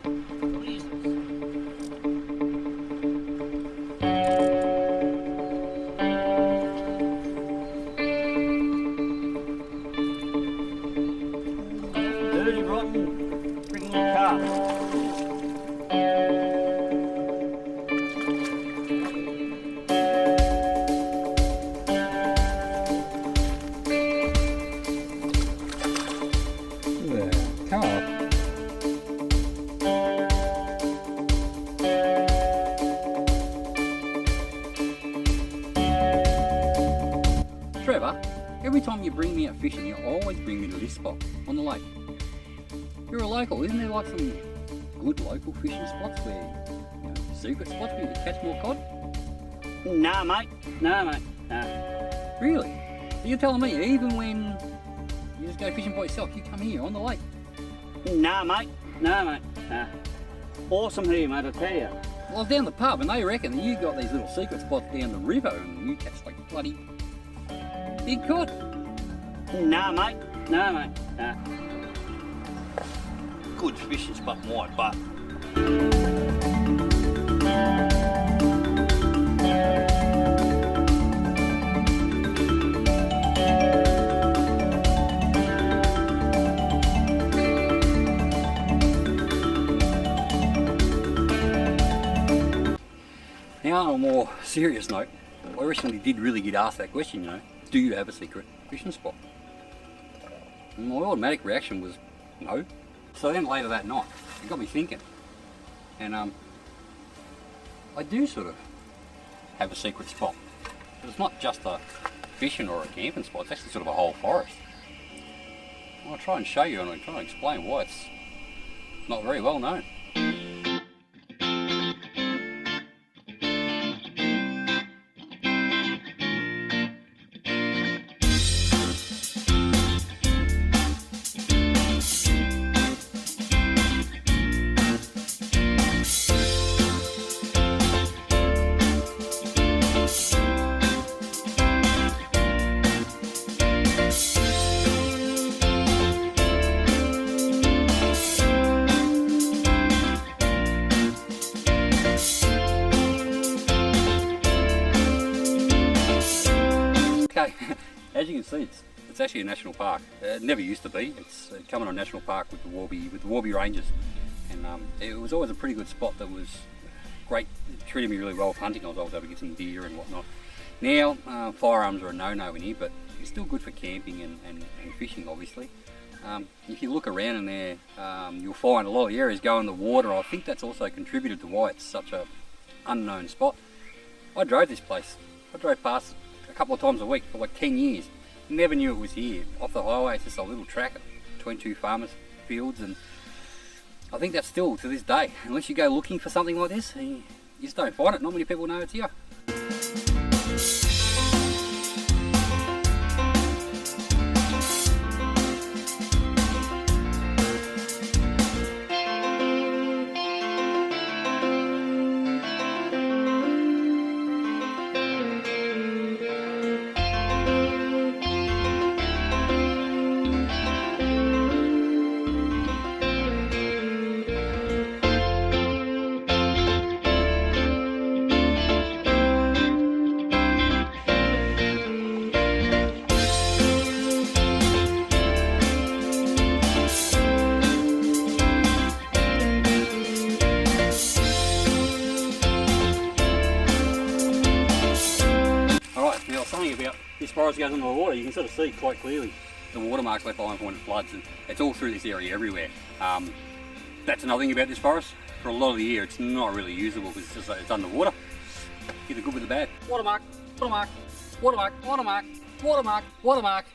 What is this? Dirty, rotten, freaking car. Trevor, every time you bring me out fishing, you always bring me to this spot on the lake. You're a local, isn't there like some good local fishing spots where, you know, secret spots where you can catch more cod? Nah, mate. Nah. Really? So you're telling me even when you just go fishing by yourself, you come here on the lake? Nah, mate. Nah. Awesome here, mate, I tell you. Well, I was down the pub and they reckon that you got these little secret spots down the river and you catch like bloody big cod. Nah, mate. Nah. Good fishing spot, my butt. Now, on a more serious note, I recently did really get asked that question, you know, do you have a secret fishing spot? And my automatic reaction was no. So then later that night, it got me thinking. And I do sort of have a secret spot. But it's not just a fishing or a camping spot, it's actually sort of a whole forest. I'll try and show you and I'll try and explain why it's not very well known. Okay, as you can see, it's actually a national park. It never used to be. It's coming on national park with the warby Rangers, and it was always a pretty good spot that was great. It treated me really well with hunting. I was always able to get some deer and whatnot. Now firearms are a no-no in here, but it's still good for camping and fishing, obviously. If you look around in there, you'll find a lot of the areas go in the water. I think that's also contributed to why it's such a unknown spot. I drove this place. I drove past a couple of times a week for like 10 years. Never knew it was here. Off the highway, it's just a little track between two farmers' fields, and I think that's still to this day. Unless you go looking for something like this, you just don't find it. Not many people know it's here. Something about this forest goes under the water, you can sort of see quite clearly the watermarks left behind when it floods, and it's all through this area everywhere. That's another thing about this forest. For a lot of the year it's not really usable because it's underwater. Get the good with the bad. Watermark, watermark, watermark, watermark, watermark, watermark.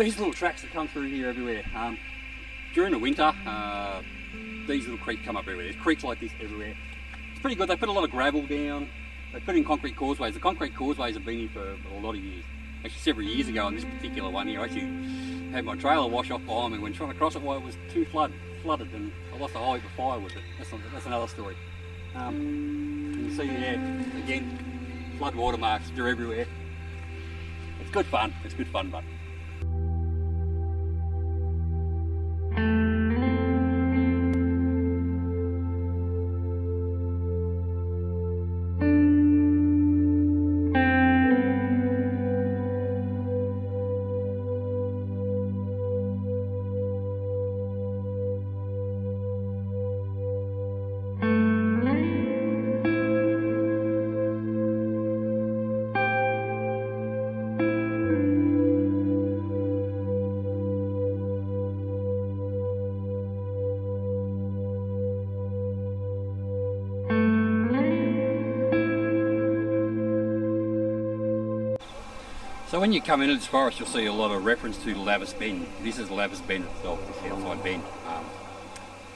these little tracks that come through here everywhere. During the winter, these little creeks come up everywhere. There's creeks like this everywhere. It's pretty good. They put a lot of gravel down. They put in concrete causeways. The concrete causeways have been here for a lot of years. Actually, several years ago on this particular one here, I actually had my trailer wash off behind me when trying to cross it while it was too flooded, and I lost a whole heap of fire with it. That's another story. You can see there, again, flood watermarks, they're everywhere. It's good fun, but so when you come into this forest, you'll see a lot of reference to Lavis Bend. This is Lavis Bend itself, this outside bend.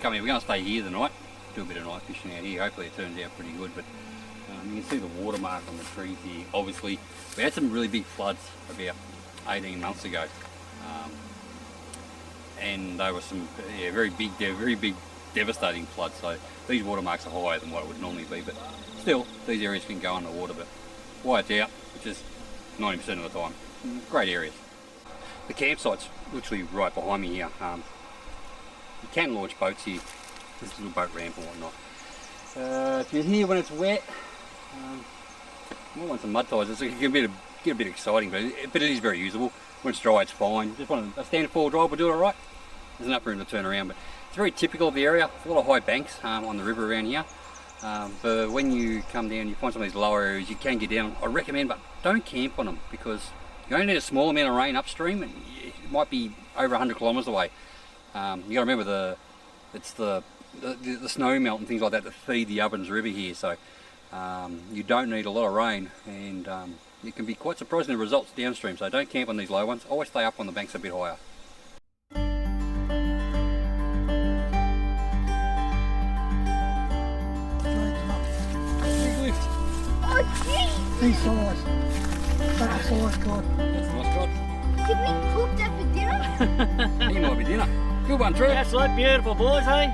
Come here, we're going to stay here tonight, do a bit of night fishing out here. Hopefully it turns out pretty good, but you can see the watermark on the trees here. Obviously, we had some really big floods about 18 months ago, and they were some very big, devastating floods. So these watermarks are higher than what it would normally be, but still, these areas can go underwater. But why it's out, which is 90% of the time. Great areas. The campsite's literally right behind me here. You can launch boats here. There's a little boat ramp and whatnot. If you're here when it's wet, you might want some mud ties. It can get a bit exciting, but it is very usable. When it's dry, it's fine. Just want a standard four-wheel drive will do it alright. There's enough room to turn around, but it's very typical of the area. A lot of high banks on the river around here. But when you come down, you find some of these lower areas, you can get down. I recommend, but don't camp on them, because you only need a small amount of rain upstream, and it might be over 100 kilometres away. You got to remember it's the snow melt and things like that that feed the Ovens River here. So you don't need a lot of rain, and it can be quite surprising the results downstream. So don't camp on these low ones. Always stay up on the banks a bit higher. These size. That's a size cod. That's a nice cod. Did we cook that for dinner? He might be dinner. Good one, Trev. Absolute beautiful, boys, hey?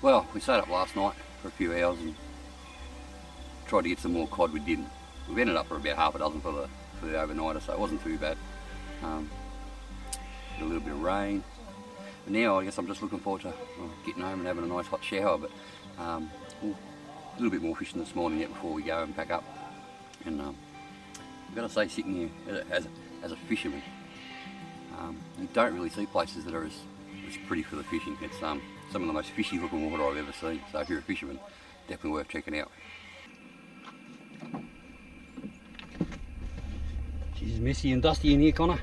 Well, we sat up last night for a few hours and tried to get some more cod. We didn't. We've ended up for about half a dozen for the overnighter, so it wasn't too bad. A little bit of rain. And now I guess I'm just looking forward to getting home and having a nice hot shower, but a little bit more fishing this morning yet before we go and pack up. And I've got to say, sitting here as a fisherman, you don't really see places that are as it's pretty for the fishing. It's some of the most fishy looking water I've ever seen. So if you're a fisherman, definitely worth checking out. She's messy and dusty in here, Connor.